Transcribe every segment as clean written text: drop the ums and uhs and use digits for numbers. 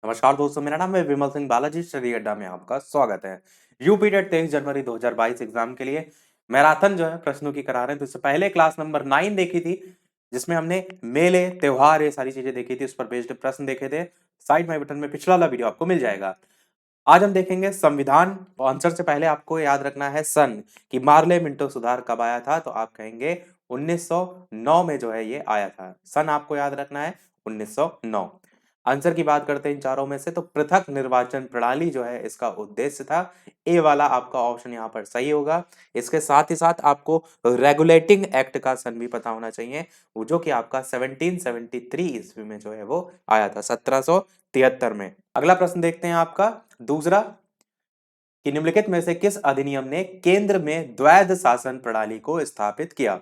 नमस्कार दोस्तों, मेरा नाम है विमल सिंह बालाजी। स्टडी अड्डा में आपका स्वागत है। यूपी टेट 23 जनवरी 2022 एग्जाम के लिए मैराथन जो है प्रश्नों की करा रहे हैं। तो इससे पहले क्लास नंबर 9 देखी थी, जिसमें हमने मेले त्योहार ये सारी चीजें देखी थी, उस पर बेस्ड प्रश्न देखे थे। साइड में बटन में पिछला वाला वीडियो आपको मिल जाएगा। आज हम देखेंगे संविधान। आंसर से पहले आपको याद रखना है सन, कि मार्ले मिंटो सुधार कब आया था। तो आप कहेंगे 1909 में जो है ये आया था। सन आपको याद रखना है 1909। आंसर की बात करते हैं इन चारों में से, तो पृथक निर्वाचन प्रणाली जो है इसका उद्देश्य था। ए वाला आपका ऑप्शन यहाँ पर सही होगा। इसके साथ ही साथ आपको रेगुलेटिंग एक्ट का सन भी पता होना चाहिए, वो जो कि आपका 1773 ईस्वी में जो है वो आया था, 1773 में। अगला प्रश्न देखते हैं आपका दूसरा, कि निम्नलिखित में से किस अधिनियम ने केंद्र में द्वैध शासन प्रणाली को स्थापित किया।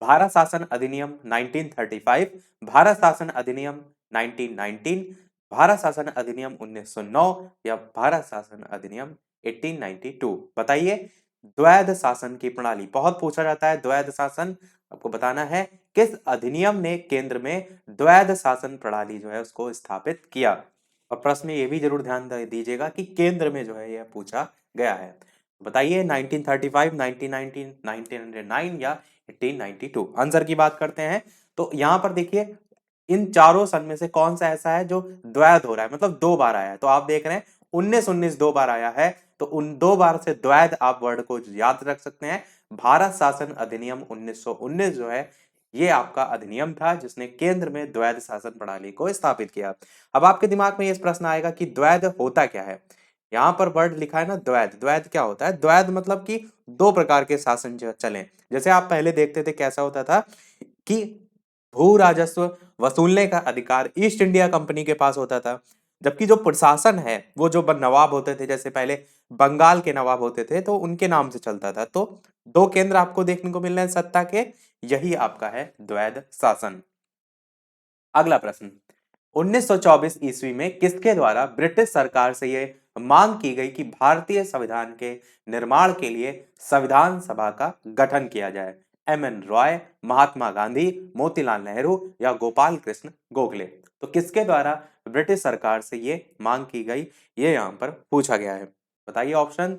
भारत शासन अधिनियम 1935, भारत शासन अधिनियम 1919, भारत शासन अधिनियम 1909 या भारत शासन अधिनियम 1892। बताइए, द्वैध शासन की प्रणाली बहुत पूछा जाता है। द्वैध शासन आपको बताना है किस अधिनियम ने केंद्र में द्वैध शासन प्रणाली जो है उसको स्थापित किया। और प्रश्न में ये भी जरूर ध्यान दीजिएगा कि केंद्र में जो है यह पूछा गया है। बताइए 1935, 1919, 1909 या 1892। आंसर की बात करते हैं तो यहां पर देखिए, इन चारों सन में से कौन सा ऐसा है जो द्वैध हो रहा है, मतलब दो बार आया है। तो आप देख रहे हैं 1919 दो बार आया है, तो उन दो बार से द्वैध आप वर्ड को याद रख सकते हैं। भारत शासन अधिनियम 1919 जो है ये आपका अधिनियम था जिसने केंद्र में द्वैध शासन प्रणाली को स्थापित किया। अब आपके दिमाग में ये प्रश्न आएगा कि द्वैध होता क्या है। यहाँ पर वर्ड लिखा है ना द्वैध। द्वैध क्या होता है? द्वैध मतलब कि दो प्रकार के शासन जो चले। जैसे आप पहले देखते थे कैसा होता था कि भू राजस्व वसूलने का अधिकार ईस्ट इंडिया कंपनी के पास होता था, जबकि जो प्रशासन है वो जो नवाब होते थे, जैसे पहले बंगाल के नवाब होते थे तो उनके नाम से चलता था। तो दो केंद्र आपको देखने को मिल रहे हैं सत्ता के, यही आपका है द्वैध शासन। अगला प्रश्न, 1924 ईस्वी में किसके द्वारा ब्रिटिश सरकार से यह मांग की गई कि भारतीय संविधान के निर्माण के लिए संविधान सभा का गठन किया जाए? एम एन रॉय, महात्मा गांधी, मोतीलाल नेहरू या गोपाल कृष्ण गोखले। तो किसके द्वारा ब्रिटिश सरकार से ये मांग की गई, ये यहां पर पूछा गया है। बताइए ऑप्शन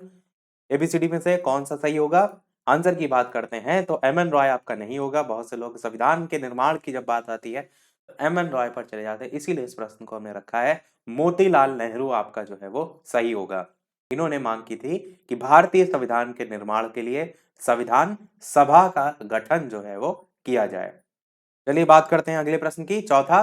एबीसीडी में से कौन सा सही होगा। आंसर की बात करते हैं तो एम एन रॉय आपका नहीं होगा। बहुत से लोग संविधान के निर्माण की जब बात आती है तो एम एन रॉय पर चले जाते हैं, इसीलिए इस प्रश्न को हमने रखा है। मोतीलाल नेहरू आपका जो है वो सही होगा। इन्होंने मांग की थी कि भारतीय संविधान के निर्माण के लिए संविधान सभा का गठन जो है वो किया जाए। चलिए बात करते हैं अगले प्रश्न की। चौथा,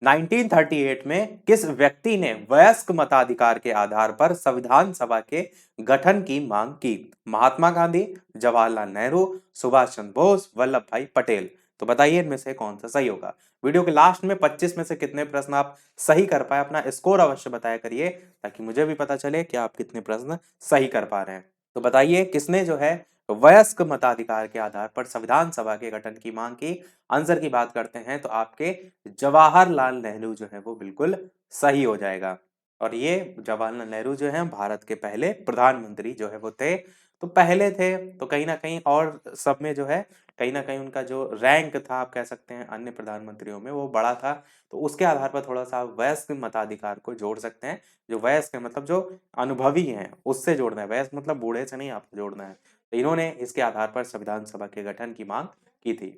1938 में किस व्यक्ति ने वयस्क मताधिकार के आधार पर संविधान सभा के गठन की मांग की? महात्मा गांधी, जवाहरलाल नेहरू, सुभाष चंद्र बोस, वल्लभ भाई पटेल। तो बताइए इनमें से कौन सा सही होगा। वीडियो के लास्ट में 25 में से कितने प्रश्न आप सही कर पाए, अपना स्कोर अवश्य बताया करिए, ताकि मुझे भी पता चले कि आप कितने प्रश्न सही कर पा रहे हैं। तो बताइए किसने जो है वयस्क मताधिकार के आधार पर संविधान सभा के गठन की मांग की। आंसर की बात करते हैं तो आपके जवाहरलाल नेहरू जो है वो बिल्कुल सही हो जाएगा। और ये जवाहरलाल नेहरू जो है भारत के पहले प्रधानमंत्री जो है वो थे। तो पहले थे तो कहीं ना कहीं, और सब में जो है कहीं ना कहीं उनका जो रैंक था आप कह सकते हैं अन्य प्रधानमंत्रियों में वो बड़ा था। तो उसके आधार पर थोड़ा सा आप वयस्क मताधिकार को जोड़ सकते हैं। जो वयस्क है मतलब जो अनुभवी हैं उससे जोड़ना है, वयस्क मतलब बूढ़े से नहीं आपको जोड़ना है। तो इन्होंने इसके आधार पर संविधान सभा के गठन की मांग की थी।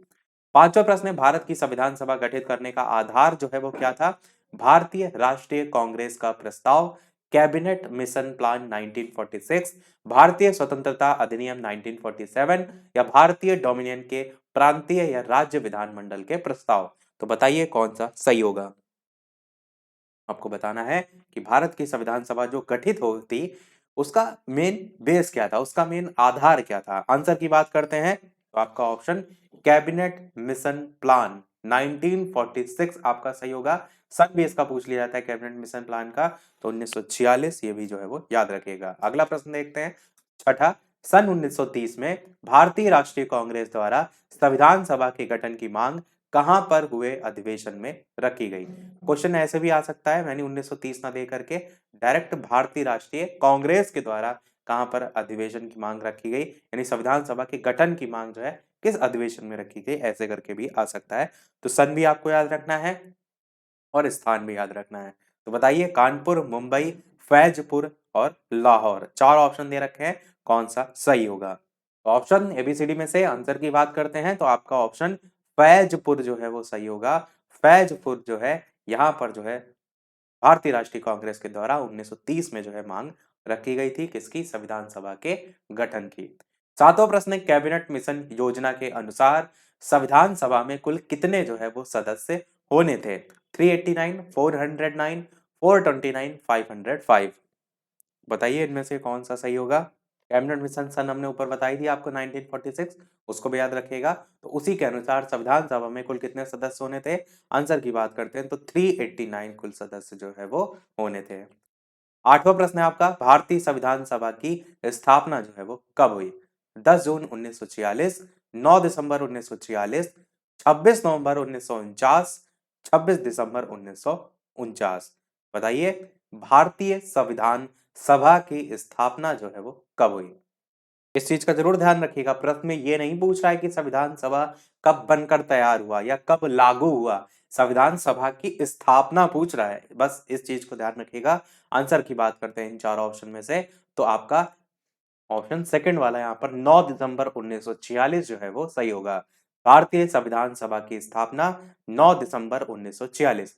पांचवा प्रश्न है, भारत की संविधान सभा गठित करने का आधार जो है वो क्या था? भारतीय राष्ट्रीय कांग्रेस का प्रस्ताव, कैबिनेट मिशन प्लान 1946, भारतीय स्वतंत्रता अधिनियम 1947 या भारतीय डोमिनियन के प्रांतीय या राज्य विधानमंडल के प्रस्ताव। तो बताइए कौन सा सही होगा। आपको बताना है कि भारत की संविधान सभा जो गठित होती उसका मेन बेस क्या था, उसका मेन आधार क्या था। आंसर की बात करते हैं तो आपका ऑप्शन कैबिनेट मिशन प्लान 1946 आपका सही होगा। सन भी इसका पूछ लिया जाता है कैबिनेट मिशन प्लान का, तो 1946 ये भी जो है वो याद रखिएगा। अगला प्रश्न देखते हैं छठा, सन 1930 में भारतीय राष्ट्रीय कांग्रेस द्वारा संविधान सभा के गठन की मांग कहां पर हुए अधिवेशन में रखी गई? क्वेश्चन ऐसे भी आ सकता है, मैंने 1930 ना दे करके डायरेक्ट भारतीय राष्ट्रीय कांग्रेस के द्वारा कहां पर अधिवेशन की मांग रखी गई, यानी संविधान सभा के गठन की मांग जो है किस अधिवेशन में रखी गई, ऐसे करके भी आ सकता है। तो सन भी आपको याद रखना है और स्थान भी याद रखना है। तो बताइए कानपुर, मुंबई, फैजपुर और लाहौर, चार ऑप्शन दे रखे हैं, कौन सा सही होगा? ऑप्शन एबीसीडी में से आंसर की बात करते हैं तो आपका ऑप्शन फैजपुर जो है वो सही होगा। फैजपुर जो है यहाँ पर जो है भारतीय राष्ट्रीय कांग्रेस के द्वारा 1930 में जो है मांग रखी गई थी, किसकी? संविधान सभा के गठन की। सातवां प्रश्न, कैबिनेट मिशन योजना के अनुसार संविधान सभा में कुल कितने जो है वो सदस्य होने थे? 389, 409, 429, 505। बताइए इनमें से कौन सा सही होगा? कैबिनेट मिशन सन हमने ऊपर बताई थी आपको 1946, उसको भी याद रखिएगा। तो उसी के अनुसार संविधान सभा में कुल कितने सदस्य होने थे? आंसर की बात करते हैं तो 389 कुल सदस्य जो है वो होने थे। आठवां प्रश्न है आपका, भारतीय संविधान सभा की स्थापना जो है वो कब हुई? 10 जून 1946, 9 दिसंबर 1946, 26 नवंबर 1949, 26 दिसंबर 1949। बताइए भारतीय संविधान सभा की स्थापना जो है वो कब हुई? इस चीज का जरूर ध्यान रखिएगा, प्रश्न में ये नहीं पूछ रहा है कि संविधान सभा कब बनकर तैयार हुआ या कब लागू हुआ, संविधान सभा की स्थापना पूछ रहा है, बस इस चीज को ध्यान रखिएगा। आंसर की बात करते हैं इन चार ऑप्शन में से, तो आपका ऑप्शन सेकंड वाला यहाँ पर 9 दिसंबर 1946 जो है वो सही होगा। भारतीय संविधान सभा की स्थापना 9 दिसंबर 1946।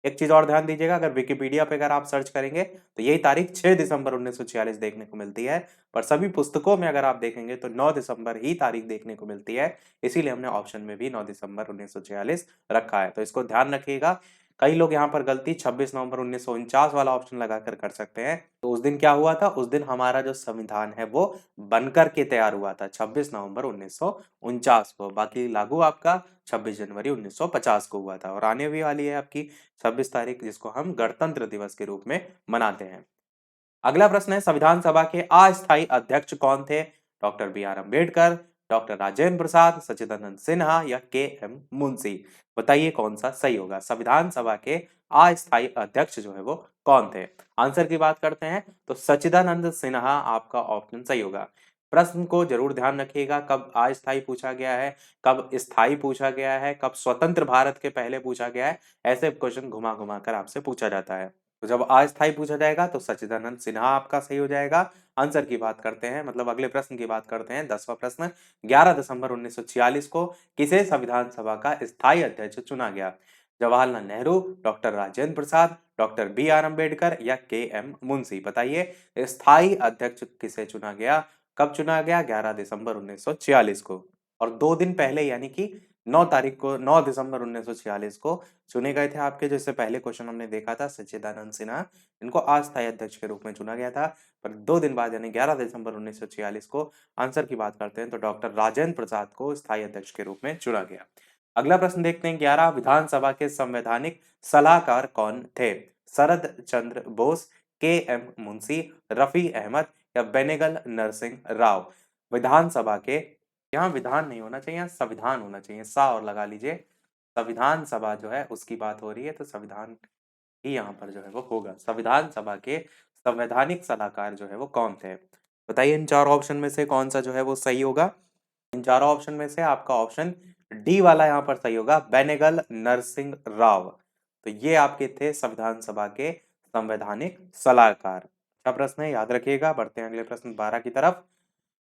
एक चीज और ध्यान दीजिएगा, अगर विकिपीडिया पे अगर आप सर्च करेंगे तो यही तारीख 6 दिसंबर 1946 देखने को मिलती है, पर सभी पुस्तकों में अगर आप देखेंगे तो 9 दिसंबर ही तारीख देखने को मिलती है, इसीलिए हमने ऑप्शन में भी 9 दिसंबर 1946 रखा है, तो इसको ध्यान रखिएगा। कई लोग यहाँ पर गलती 26 नवंबर 1949 वाला ऑप्शन लगाकर कर सकते हैं। तो उस दिन क्या हुआ था? उस दिन हमारा जो संविधान है वो बनकर के तैयार हुआ था 26 नवंबर 1949 को, बाकी लागू आपका 26 जनवरी 1950 को हुआ था। और आने भी वाली है आपकी 26 तारीख, जिसको हम गणतंत्र दिवस के रूप में मनाते हैं। अगला प्रश्न है, संविधान सभा के अस्थायी अध्यक्ष कौन थे? Doctor B R Ambedkar, doctor Rajendra Prasad, Sachchidananda Sinha या के एम मुंशी? बताइए कौन सा सही होगा? संविधान सभा के अस्थायी अध्यक्ष जो है वो कौन थे? आंसर की बात करते हैं तो सच्चिदानंद सिन्हा आपका ऑप्शन सही होगा। प्रश्न को जरूर ध्यान रखिएगा, कब अस्थायी पूछा गया है, कब स्थायी पूछा गया है, कब स्वतंत्र भारत के पहले पूछा गया है, ऐसे क्वेश्चन घुमा घुमा कर आपसे पूछा जाता है। तो जब अस्थायी पूछा जाएगा तो सच्चिदानंद सिन्हा आपका सही हो जाएगा। आंसर की बात करते हैं, मतलब अगले प्रश्न की बात करते हैं, 10वां प्रश्न, 11 दिसंबर 1946 को किसे संविधान सभा का स्थायी अध्यक्ष चुना गया? Jawaharlal Nehru, doctor Rajendra Prasad, doctor B R Ambedkar या के एम मुंशी? बताइए स्थायी अध्यक्ष किसे चुना गया, कब चुना गया? 11 दिसंबर 1946 को। और 2 दिन पहले यानी कि 9 तारीख को, 9 दिसंबर 1946 को चुने गए थे आपके, जो इससे पहले क्वेश्चन हमने देखा था सच्चिदानंद सिन्हा, इनको अस्थायी अध्यक्ष के रूप में चुना गया था। पर 2 दिन बाद यानी 11 दिसंबर 1946 को आंसर की बात करते हैं तो डॉक्टर राजेंद्र प्रसाद को स्थायी अध्यक्ष के रूप में चुना गया। अगला प्रश्न देखते हैं, 11, विधानसभा के संवैधानिक सलाहकार कौन थे? शरद चंद्र बोस, के एम मुंशी, रफी अहमद या बेनेगल नरसिंह राव? विधानसभा के, यहाँ विधान नहीं होना चाहिए, यहाँ संविधान होना चाहिए, सा और लगा लीजिए, संविधान सभा जो है उसकी बात हो रही है तो संविधान ही यहाँ पर जो है वो होगा। संविधान सभा के संवैधानिक सलाहकार जो है वो कौन थे? बताइए इन चार ऑप्शन में से कौन सा जो है वो सही होगा? इन चारों ऑप्शन में से आपका ऑप्शन डी वाला यहाँ पर सही होगा, बेनेगल नरसिंह राव। तो ये आपके थे संविधान सभा के संवैधानिक सलाहकार। अच्छा प्रश्न है, याद रखिएगा। बढ़ते हैं अगले प्रश्न 12 की तरफ।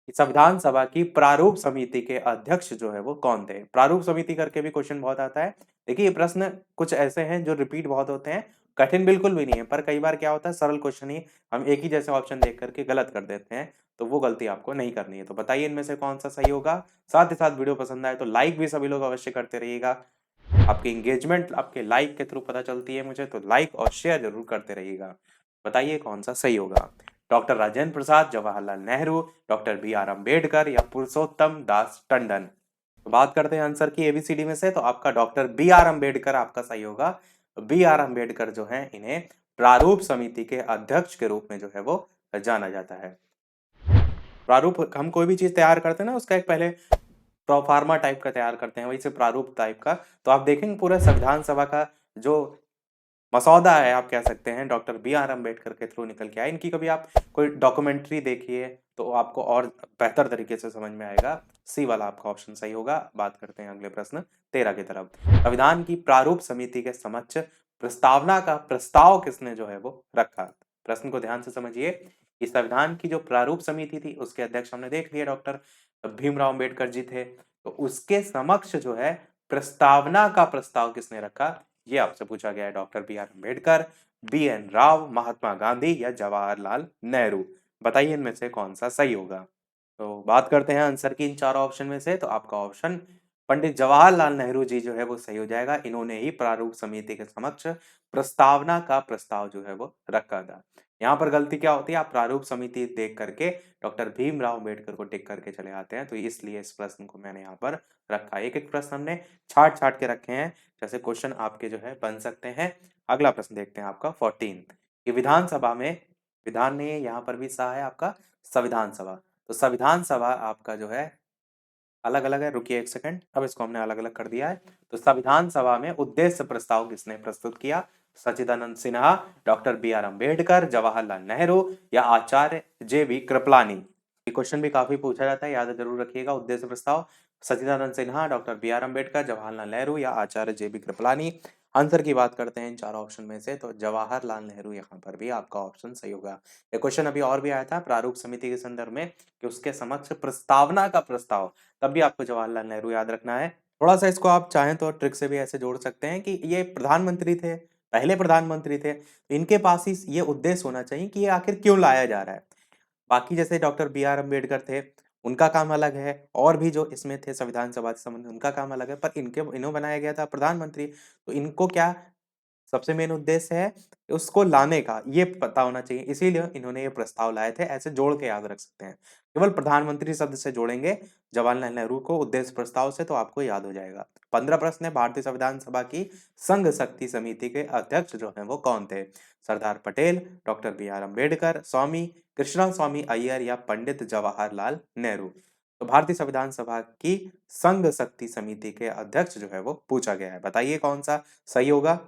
संविधान सभा की प्रारूप समिति के अध्यक्ष जो है वो कौन थे? प्रारूप समिति करके भी क्वेश्चन बहुत आता है। देखिए ये प्रश्न कुछ ऐसे हैं जो रिपीट बहुत होते हैं, कठिन बिल्कुल भी नहीं है, पर कई बार क्या होता है सरल क्वेश्चन ही हम एक ही जैसे ऑप्शन देख करके गलत कर देते हैं, तो वो गलती आपको नहीं करनी है। तो बताइए इनमें से कौन सा सही होगा। साथ ही साथ वीडियो पसंद आए तो लाइक भी सभी लोग अवश्य करते रहिएगा। आपकी इंगेजमेंट आपके लाइक के थ्रू पता चलती है मुझे, तो लाइक और शेयर जरूर करते रहिएगा। बताइए कौन सा सही होगा? Doctor Rajendra Prasad, Jawaharlal Nehru, doctor B R Ambedkar या पुरुषोत्तम दास टंडन? तो बात करते हैं आंसर की एबीसीडी में से, तो आपका डॉक्टर बी आर अम्बेडकर आपका सही होगा। बी आर अम्बेडकर जो है इन्हें प्रारूप समिति के अध्यक्ष के रूप में जो है वो जाना जाता है। प्रारूप, हम कोई भी चीज तैयार करते हैं ना उसका एक पहले प्रोफार्मा टाइप का तैयार करते हैं, वही से प्रारूप टाइप का। तो आप देखेंगे पूरा संविधान सभा का जो मसौदा है आप कह सकते हैं, डॉक्टर बी आर अम्बेडकर के थ्रू निकल के आया। इनकी कभी आप कोई डॉक्यूमेंट्री देखिए तो आपको और बेहतर तरीके से समझ में आएगा। सी वाला आपका ऑप्शन सही होगा। बात करते हैं अगले प्रश्न 13 की तरफ। संविधान की प्रारूप समिति के समक्ष प्रस्तावना का प्रस्ताव किसने जो है वो रखा। प्रश्न को ध्यान से समझिए। इस संविधान की जो प्रारूप समिति थी उसके अध्यक्ष हमने देख लिया डॉक्टर भीमराव अंबेडकर जी थे। तो उसके समक्ष जो है प्रस्तावना का प्रस्ताव किसने रखा, ये आपसे पूछा गया है। Doctor B R Ambedkar, B N Rau, Mahatma Gandhi या जवाहरलाल नेहरू। बताइए इनमें से कौन सा सही होगा। तो बात करते हैं आंसर की इन चारों ऑप्शन में से। तो आपका ऑप्शन पंडित जवाहरलाल नेहरू जी जो है वो सही हो जाएगा। इन्होंने ही प्रारूप समिति के समक्ष प्रस्तावना का प्रस्ताव जो है वो रखा था। यहाँ पर गलती क्या होती है, आप प्रारूप समिति देख करके डॉक्टर भीमराव अम्बेडकर को टिक करके चले आते हैं, तो इसलिए इस प्रश्न को मैंने यहाँ पर रखा। एक एक प्रश्न हमने छाट छाट के रखे हैं, जैसे क्वेश्चन आपके जो है बन सकते हैं। अगला प्रश्न देखते हैं आपका 14 कि विधानसभा में, विधान ने यहाँ पर भी सहा है आपका संविधान सभा। तो संविधान सभा आपका जो है अलग अलग है, रुकिए एक सेकंड, अब इसको हमने अलग अलग कर दिया है। तो संविधान सभा में उद्देश्य प्रस्ताव किसने प्रस्तुत किया, Sachchidanand Sinha, doctor B R Ambedkar, Jawaharlal Nehru या आचार्य जे बी कृपलानी। ये क्वेश्चन भी काफी पूछा जाता है, याद जरूर रखिएगा। उद्देश्य प्रस्ताव Sachchidanand Sinha, doctor B R Ambedkar, Jawaharlal Nehru या Acharya J B Kripalani. Answer की बात करते हैं इन चारों ऑप्शन में से, तो जवाहरलाल नेहरू यहाँ पर भी आपका ऑप्शन सही होगा। ये क्वेश्चन अभी और भी आया था प्रारूप समिति के संदर्भ में कि उसके समक्ष प्रस्तावना का प्रस्ताव, तब भी आपको जवाहरलाल नेहरू याद रखना है। थोड़ा सा इसको आप चाहें तो ट्रिक से भी ऐसे जोड़ सकते हैं कि ये प्रधानमंत्री थे, पहले प्रधानमंत्री थे, तो इनके पास ही ये उद्देश्य होना चाहिए कि ये आखिर क्यों लाया जा रहा है। बाकी जैसे डॉक्टर बी आर अम्बेडकर थे, उनका काम अलग है, और भी जो इसमें थे संविधान सभा से संबंधित उनका काम अलग है, पर इन्हें बनाया गया था प्रधानमंत्री। तो इनको क्या सबसे मेन उद्देश्य है उसको लाने का, ये पता होना चाहिए, इसीलिए इन्होंने ये प्रस्ताव लाए थे। ऐसे जोड़ के याद रख सकते हैं, केवल प्रधानमंत्री शब्द से जोड़ेंगे जवाहरलाल नेहरू को उद्देश्य प्रस्ताव से, तो आपको याद हो जाएगा। 15 प्रश्न है। भारतीय संविधान सभा की संघ शक्ति समिति के अध्यक्ष जो है वो कौन थे, Sardar Patel, doctor B R Ambedkar, Swami Krishna Swami Ayyar या पंडित जवाहरलाल नेहरू। तो भारतीय संविधान सभा की संघ शक्ति समिति के अध्यक्ष जो है वो पूछा गया है, बताइए कौन सा सही होगा।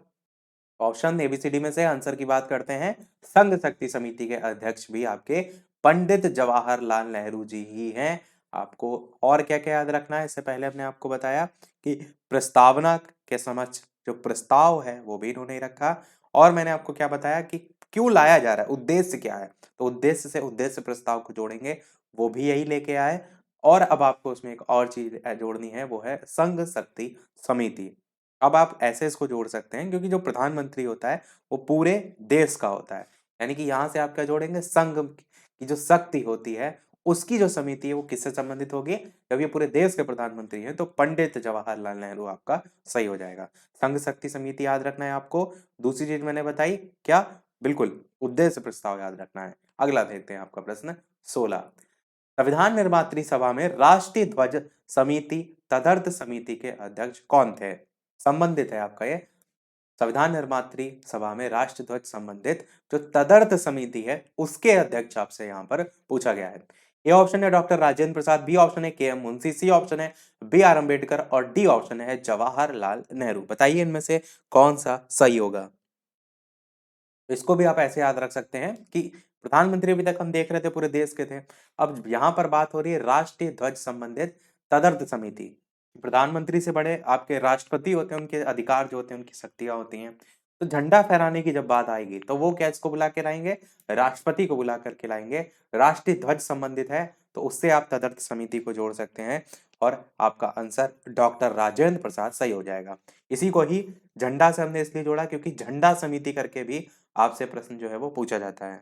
ऑप्शन एबीसीडी में से आंसर की बात करते हैं, संघ शक्ति समिति के अध्यक्ष भी आपके पंडित जवाहरलाल नेहरू जी ही हैं। आपको और क्या क्या याद रखना है, इससे पहले हमने आपको बताया कि प्रस्तावना के समक्ष जो प्रस्ताव है वो भी इन्होंने रखा, और मैंने आपको क्या बताया कि क्यों लाया जा रहा है, उद्देश्य क्या है। तो उद्देश्य से उद्देश्य प्रस्ताव को जोड़ेंगे, वो भी यही लेके आए। और अब आपको उसमें एक और चीज जोड़नी है, वो है संघ शक्ति समिति। अब आप ऐसे इसको जोड़ सकते हैं क्योंकि जो प्रधानमंत्री होता है वो पूरे देश का होता है, यानी कि यहाँ से आप क्या जोड़ेंगे, संघ की जो शक्ति होती है उसकी जो समिति है वो किससे संबंधित होगी, जब ये पूरे देश के प्रधानमंत्री हैं तो पंडित जवाहरलाल नेहरू आपका सही हो जाएगा। संघ शक्ति समिति याद रखना है आपको। दूसरी चीज मैंने बताई क्या, बिल्कुल उद्देश्य प्रस्ताव याद रखना है। अगला देखते हैं आपका प्रश्न 16, संविधान निर्मात्री सभा में राष्ट्रीय ध्वज समिति तदर्थ समिति के अध्यक्ष कौन थे, संबंधित है आपका ये। संविधान निर्मात्री सभा में राष्ट्र ध्वज संबंधित जो तदर्थ समिति है उसके अध्यक्ष आपसे यहाँ पर पूछा गया है। ए ऑप्शन है डॉक्टर राजेंद्र प्रसाद, बी ऑप्शन है के एम मुंशी, सी ऑप्शन है बी आर अम्बेडकर और डी ऑप्शन है जवाहरलाल नेहरू। बताइए इनमें से कौन सा सही होगा। तो इसको भी आप ऐसे याद रख सकते हैं कि प्रधानमंत्री अभी तक हम देख रहे थे पूरे देश के थे, अब यहाँ पर बात हो रही है राष्ट्रीय ध्वज संबंधित तदर्थ समिति। प्रधानमंत्री से बड़े आपके राष्ट्रपति होते हैं, उनके अधिकार जो होते हैं, उनकी शक्तियां होती हैं। तो झंडा फहराने की जब बात आएगी तो वो क्या इसको बुला के लाएंगे, राष्ट्रपति को बुला करके लाएंगे। राष्ट्रीय ध्वज संबंधित है तो उससे आप तदर्थ समिति को जोड़ सकते हैं, और आपका आंसर डॉक्टर राजेंद्र प्रसाद सही हो जाएगा। इसी को ही झंडा से हमने इसलिए जोड़ा क्योंकि झंडा समिति करके भी आपसे प्रश्न जो है वो पूछा जाता है।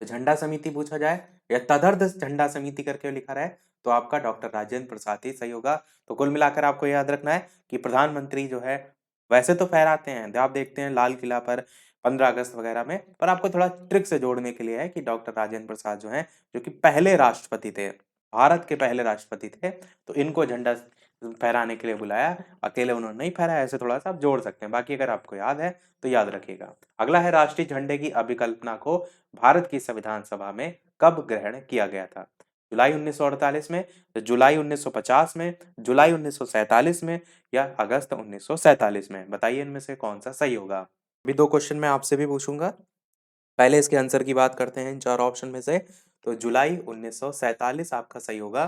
तो झंडा समिति पूछा जाए या तदर्थ झंडा समिति करके लिखा रहे तो आपका डॉक्टर राजेंद्र प्रसाद ही सही होगा। तो कुल मिलाकर आपको याद रखना है कि प्रधानमंत्री जो है वैसे तो फहराते हैं, आप देखते हैं लाल किला पर 15 अगस्त वगैरह में, पर आपको थोड़ा ट्रिक से जोड़ने के लिए है कि डॉक्टर राजेंद्र प्रसाद जो है जो कि पहले राष्ट्रपति थे, भारत के पहले राष्ट्रपति थे, तो इनको झंडा फहराने के लिए बुलाया। अकेले उन्होंने नहीं फहराया, ऐसे थोड़ा सा आप जोड़ सकते हैं, बाकी अगर आपको याद है तो याद रखिएगा। अगला है राष्ट्रीय झंडे की अभिकल्पना को भारत की संविधान सभा में कब ग्रहण किया गया था, जुलाई 1948 में, जुलाई 1950 में, जुलाई 1947 में या अगस्त 1947 में। बताइए इनमें से कौन सा सही होगा। अभी दो क्वेश्चन मैं आपसे भी पूछूंगा, पहले इसके आंसर की बात करते हैं इन चार ऑप्शन में से। तो जुलाई 1947 आपका सही होगा।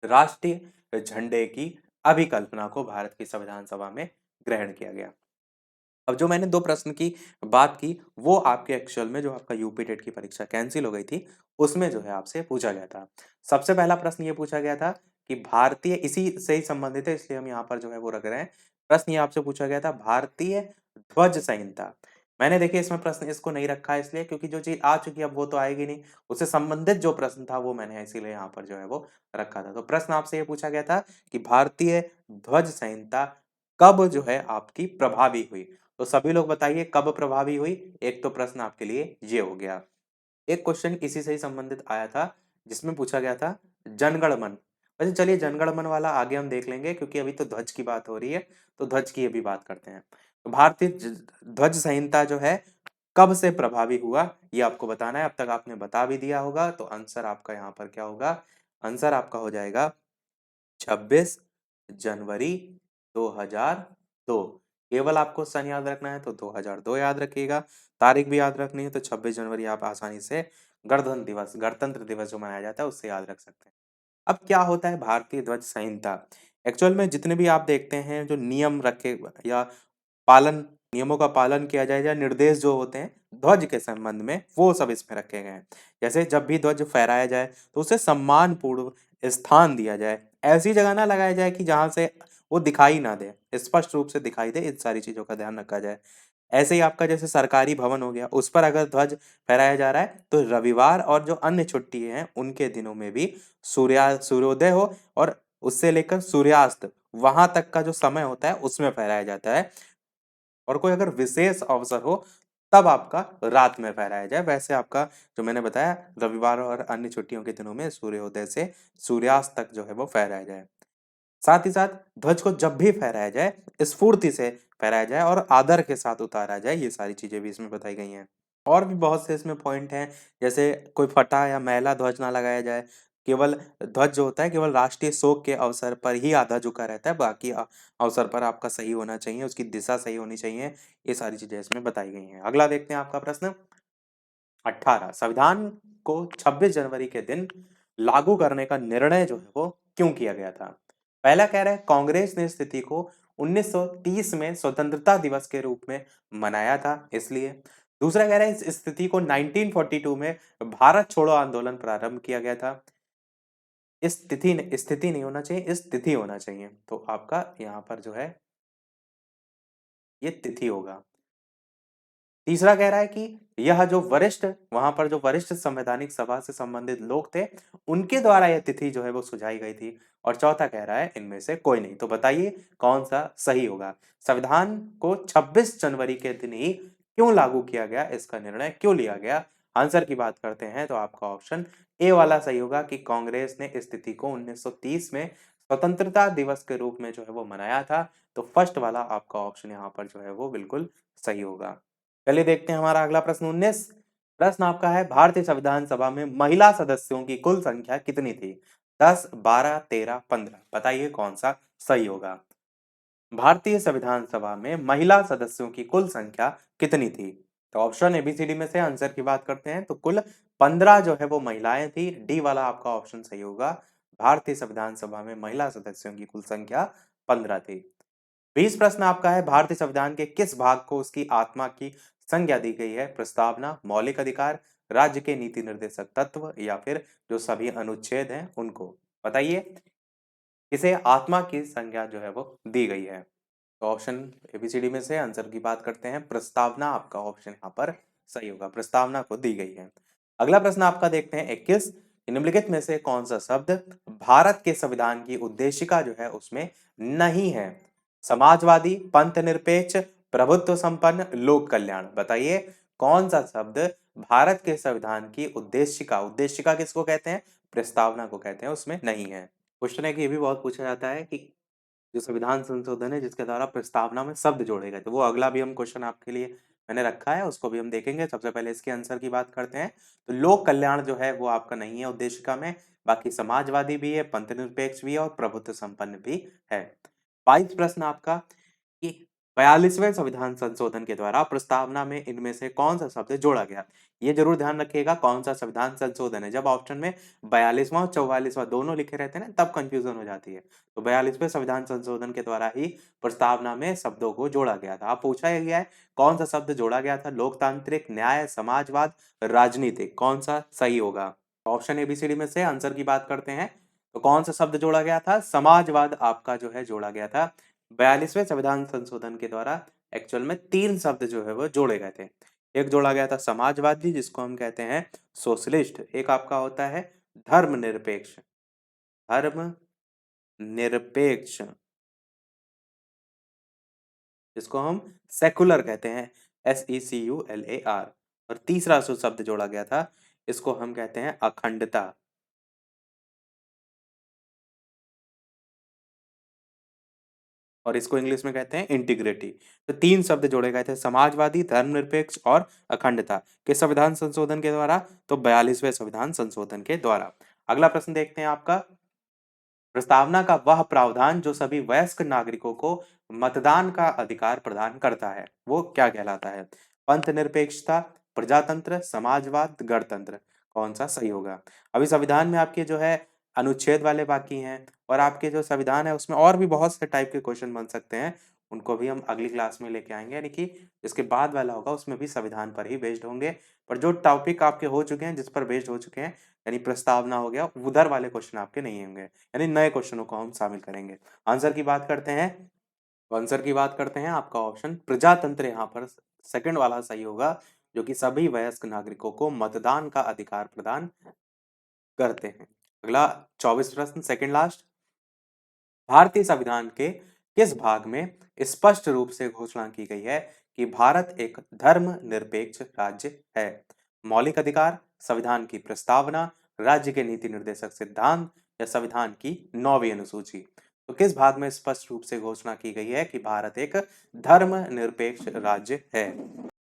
राष्ट्रीय झंडे की अभिकल्पना को भारत की संविधान सभा में ग्रहण किया गया। अब जो मैंने 2 प्रश्न की बात की, वो आपके एक्चुअल में जो आपका यूपी टेट की परीक्षा कैंसल हो गई थी, उसमें जो है आपसे पूछा गया था। सबसे पहला प्रश्न ये पूछा गया था कि भारतीय, इसी से ही संबंधित है इसलिए हम यहाँ पर जो है वो रख रहे हैं। प्रश्न ये आपसे पूछा गया था, भारतीय ध्वज संहिता। मैंने देखिए इसमें प्रश्न इसको नहीं रखा है इसलिए क्योंकि जो चीज़ आ चुकी है अब वो तो आएगी नहीं। उससे संबंधित जो प्रश्न था वो मैंने इसीलिए यहाँ पर जो है वो रखा था। तो प्रश्न आपसे ये पूछा गया था कि भारतीय ध्वज संहिता कब जो है आपकी प्रभावी हुई? तो सभी लोग बताइए कब प्रभावी हुई? एक तो प्रश्न आपके लिए ये हो गया। एक क्वेश्चन इसी से ही संबंधित आया था जिसमें पूछा गया था जनगण मन। वैसे चलिए जनगण मन वाला आगे हम देख लेंगे क्योंकि अभी तो ध्वज की बात हो रही है, तो ध्वज की अभी बात करते हैं। तो भारतीय ध्वज संहिता जो है कब से प्रभावी हुआ ये आपको बताना है। अब तक आपने बता भी दिया होगा तो आंसर आपका यहाँ पर क्या होगा? आंसर आपका हो जाएगा 26 जनवरी 2002। केवल आपको सन याद रखना है तो 2002 याद रखिएगा। तारीख भी याद रखनी है तो 26 जनवरी आप आसानी से गणतंत्र दिवस जो मनाया जाता है उससे याद रख सकते हैं। अब क्या होता है भारतीय ध्वज संहिता? एक्चुअल में जितने भी आप देखते हैं जो नियम रखे या पालन नियमों का पालन किया जाए या निर्देश जो होते हैं ध्वज के संबंध में वो सब इसमें रखे गए हैं। जैसे जब भी ध्वज फहराया जाए तो उसे सम्मान पूर्व स्थान दिया जाए। ऐसी जगह ना लगाया जाए कि जहां से वो दिखाई ना दे, स्पष्ट रूप से दिखाई दे। इन सारी चीजों का ध्यान रखा जाए। ऐसे ही आपका जैसे सरकारी भवन हो गया उस पर अगर ध्वज फहराया जा रहा है तो रविवार और जो अन्य छुट्टी हैं उनके दिनों में भी सूर्योदय हो और उससे लेकर सूर्यास्त वहां तक का जो समय होता है उसमें फहराया जाता है। और कोई अगर विशेष अवसर हो तब आपका रात में फहराया जाए। वैसे आपका जो मैंने बताया रविवार और अन्य छुट्टियों के दिनों में सूर्योदय से सूर्यास्त तक जो है वो फहराया जाए। साथ ही साथ ध्वज को जब भी फहराया जाए स्फूर्ति से फहराया जाए और आदर के साथ उतारा जाए। ये सारी चीजें भी इसमें बताई गई हैं। और भी बहुत से इसमें पॉइंट हैं। जैसे कोई फटा या मैला ध्वज ना लगाया जाए। केवल ध्वज जो होता है केवल राष्ट्रीय शोक के अवसर पर ही आधा झुका रहता है, बाकी अवसर पर आपका सही होना चाहिए, उसकी दिशा सही होनी चाहिए। ये सारी चीजें इसमें बताई गई हैं। अगला देखते हैं आपका प्रश्न 18, संविधान को 26 जनवरी के दिन लागू करने का निर्णय जो है वो क्यों किया गया था? पहला कह रहा है कांग्रेस ने स्थिति को 1930 में स्वतंत्रता दिवस के रूप में मनाया था इसलिए। दूसरा कह रहा है इस स्थिति को 1942 में भारत छोड़ो आंदोलन प्रारंभ किया गया था। स्थिति नहीं होना चाहिए, इस तिथि होना चाहिए। तो आपका यहाँ पर जो है ये तिथि होगा। तीसरा कह रहा है कि यह जो वरिष्ठ वहां पर जो वरिष्ठ संवैधानिक सभा से संबंधित लोग थे उनके द्वारा यह तिथि जो है वो सुझाई गई थी। और चौथा कह रहा है इनमें से कोई नहीं। तो बताइए कौन सा सही होगा? संविधान को 26 जनवरी के दिन ही क्यों लागू किया गया, इसका निर्णय क्यों लिया गया? आंसर की बात करते हैं तो आपका ऑप्शन ए वाला सही होगा कि कांग्रेस ने इस तिथि को 1930 में स्वतंत्रता दिवस के रूप में जो है वो मनाया था। तो फर्स्ट वाला आपका ऑप्शन यहाँ पर जो है वो बिल्कुल सही होगा। चलिए देखते हैं हमारा अगला प्रश्न 19। प्रश्न आपका है भारतीय संविधान सभा में महिला सदस्यों की कुल संख्या कितनी थी? 10, 12, 13, 15। बताइए कौन सा सही होगा? भारतीय संविधान सभा में महिला सदस्यों की कुल संख्या कितनी थी? तो ऑप्शन एबीसीडी में से आंसर की बात करते हैं तो कुल 15 जो है वो महिलाएं थी। डी वाला आपका ऑप्शन सही होगा। भारतीय संविधान सभा में महिला सदस्यों की कुल संख्या 15 थी। 20 प्रश्न आपका है भारतीय संविधान के किस भाग को उसकी आत्मा की संज्ञा दी गई है? प्रस्तावना, मौलिक अधिकार, राज्य के नीति निर्देशक तत्व या फिर जो सभी अनुच्छेद हैं उनको। बताइए किसे आत्मा की संज्ञा जो है वो दी गई है? तो ऑप्शन एबीसीडी में से आंसर की बात करते हैं प्रस्तावना आपका ऑप्शन यहाँ पर सही होगा। प्रस्तावना को दी गई है। अगला प्रश्न आपका देखते हैं 21। निम्नलिखित में से कौन सा शब्द भारत के संविधान की उद्देशिका जो है उसमें नहीं है? समाजवादी, पंथ निरपेक्ष, प्रभुत्व संपन्न, लोक कल्याण। बताइए कौन सा शब्द भारत के संविधान की उद्देशिका, उद्देशिका किसको कहते हैं? प्रस्तावना को कहते हैं, उसमें नहीं है। क्वेश्चन है कि ये भी बहुत पूछा जाता है कि जो संविधान संशोधन है जिसके द्वारा प्रस्तावना में शब्द जोड़े गए, तो वो अगला भी हम क्वेश्चन आपके लिए मैंने रखा है, उसको भी हम देखेंगे। सबसे पहले इसके आंसर की बात करते हैं। तो लोक कल्याण जो है वो आपका नहीं है उद्देशिका में। बाकी समाजवादी भी है, पंथ निरपेक्ष भी है और प्रभुत्व संपन्न भी है। 22 प्रश्न आपका कि 42वें संविधान संशोधन के द्वारा प्रस्तावना में इनमें से कौन सा शब्द जोड़ा गया? ये जरूर ध्यान रखिएगा कौन सा संविधान संशोधन है। जब ऑप्शन में 42वां और 44वां दोनों लिखे रहते हैं ना, तब कंफ्यूजन हो जाती है। तो 42वें संविधान संशोधन के द्वारा ही प्रस्तावना में शब्दों को जोड़ा गया था। अब पूछा यह गया है कौन सा शब्द जोड़ा गया था? लोकतांत्रिक, न्याय, समाजवाद, राजनीतिक, कौन सा सही होगा? ऑप्शन एबीसीडी में से आंसर की बात करते हैं तो कौन सा शब्द जोड़ा गया था? समाजवाद आपका जो है जोड़ा गया था। 42वें संविधान संशोधन के द्वारा एक्चुअल में 3 शब्द जो है वो जोड़े गए थे। एक जोड़ा गया था समाजवादी, जिसको हम कहते हैं सोशलिस्ट। एक आपका होता है धर्मनिरपेक्ष, धर्मनिरपेक्ष, जिसको हम सेकुलर कहते हैं, SECULAR। और तीसरा जो शब्द जोड़ा गया था, इसको हम कहते हैं अखंडता। और इसको इंग्लिश में कहते हैं इंटीग्रिटी। तो 3 शब्द जोड़े गए थे, समाजवादी, धर्मनिरपेक्ष और अखंडता, के संविधान संशोधन के द्वारा। तो 42वें संविधान संशोधन के द्वारा। अगला प्रश्न देखते हैं आपका, प्रस्तावना का वह प्रावधान जो सभी वयस्क नागरिकों को मतदान का अधिकार प्रदान करता है, वो क्या कहलाता है? पंथ निरपेक्षता, प्रजातंत्र, समाजवाद, गणतंत्र, कौन सा सही होगा? अभी संविधान में आपके जो है अनुच्छेद वाले बाकी हैं, और आपके जो संविधान है उसमें और भी बहुत से टाइप के क्वेश्चन बन सकते हैं। उनको भी हम अगली क्लास में लेके आएंगे, यानी कि इसके बाद वाला होगा उसमें भी संविधान पर ही बेस्ड होंगे। पर जो टॉपिक आपके हो चुके हैं, जिस पर बेस्ड हो चुके हैं, यानी प्रस्तावना हो गया, उधर वाले क्वेश्चन आपके नहीं होंगे, यानी नए क्वेश्चनों को हम शामिल करेंगे। आंसर की बात करते हैं, तो आंसर की बात करते हैं, आपका ऑप्शन प्रजातंत्र यहाँ पर सेकंड वाला सही होगा, जो कि सभी वयस्क नागरिकों को मतदान का अधिकार प्रदान करते हैं। अगला 24 प्रश्न, सेकंड लास्ट, भारतीय संविधान के किस भाग में स्पष्ट रूप से घोषणा की गई है कि भारत एक धर्मनिरपेक्ष राज्य है? मौलिक अधिकार, संविधान की प्रस्तावना, राज्य के नीति निर्देशक सिद्धांत, या संविधान की 9वीं अनुसूची? तो किस भाग में स्पष्ट रूप से घोषणा की गई है कि भारत एक धर्मनिरपेक्ष राज्य है?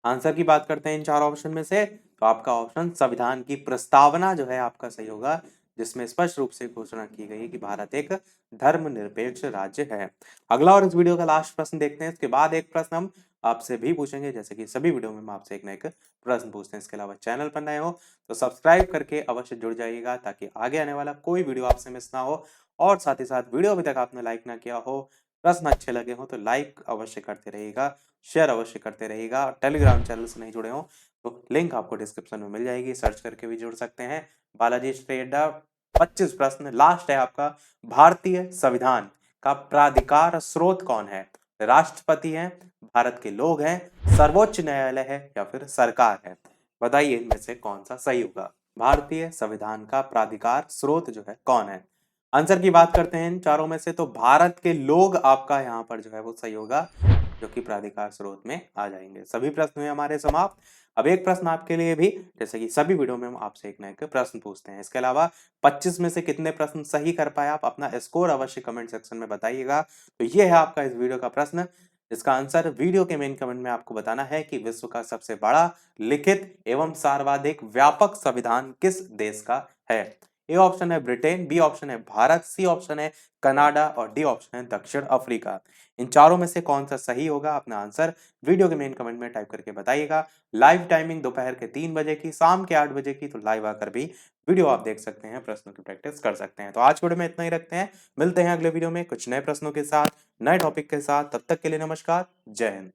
आंसर की बात करते हैं इन 4 ऑप्शन में से, तो आपका ऑप्शन संविधान की प्रस्तावना जो है आपका सही होगा, जिसमें स्पष्ट रूप से घोषणा की गई है कि भारत एक धर्मनिरपेक्ष राज्य है। अगला और इस वीडियो का लास्ट प्रश्न देखते हैं, इसके बाद एक प्रश्न हम आपसे भी पूछेंगे, जैसे कि सभी वीडियो में हम आपसे एक ना एक प्रश्न पूछते हैं। इसके अलावा चैनल पर नए हो तो सब्सक्राइब करके अवश्य जुड़ जाइएगा, ताकि आगे आने वाला कोई वीडियो आपसे मिस ना हो। और साथ ही साथ वीडियो अभी तक आपने लाइक ना किया हो, प्रश्न अच्छे लगे हो, तो लाइक अवश्य करते रहिएगा, शेयर अवश्य करते रहिएगा। और टेलीग्राम चैनल से नहीं जुड़े हो तो लिंक आपको डिस्क्रिप्शन में मिल जाएगी, सर्च करके भी जुड़ सकते हैं। बालाजी स्ट्रेडा। 25 प्रश्न लास्ट है आपका, भारतीय संविधान का प्राधिकार स्रोत कौन है? राष्ट्रपति है, भारत के लोग हैं, सर्वोच्च न्यायालय है, या फिर सरकार है? बताइए इनमें से कौन सा सही होगा? भारतीय संविधान का प्राधिकार स्रोत जो है कौन है? आंसर की बात करते हैं इन चारों में से, तो भारत के लोग आपका यहाँ पर जो है वो सही होगा, जो कि प्राधिकार स्रोत में आ जाएंगे। सभी प्रश्न हुए हमारे समाप्त। अब एक प्रश्न आपके लिए भी, जैसे कि सभी वीडियो में हम आपसे एक ना एक प्रश्न पूछते हैं। इसके अलावा 25 में से कितने प्रश्न सही कर पाए आप, अपना स्कोर अवश्य कमेंट सेक्शन में बताइएगा। तो ये है आपका इस वीडियो का प्रश्न, इसका आंसर वीडियो के मेन कमेंट में आपको बताना है कि विश्व का सबसे बड़ा लिखित एवं सर्वाधिक व्यापक संविधान किस देश का है? ए ऑप्शन है ब्रिटेन, बी ऑप्शन है भारत, सी ऑप्शन है कनाडा, और डी ऑप्शन है दक्षिण अफ्रीका। इन चारों में से कौन सा सही होगा, अपना आंसर वीडियो के मेन कमेंट में टाइप करके बताइएगा। लाइव टाइमिंग दोपहर के 3 बजे की, शाम के 8 बजे की, तो लाइव आकर भी वीडियो आप देख सकते हैं, प्रश्नों की प्रैक्टिस कर सकते हैं। तो आज के वीडियो में इतना ही रखते हैं, मिलते हैं अगले वीडियो में कुछ नए प्रश्नों के साथ, नए टॉपिक के साथ। तब तक के लिए नमस्कार, जय हिंद।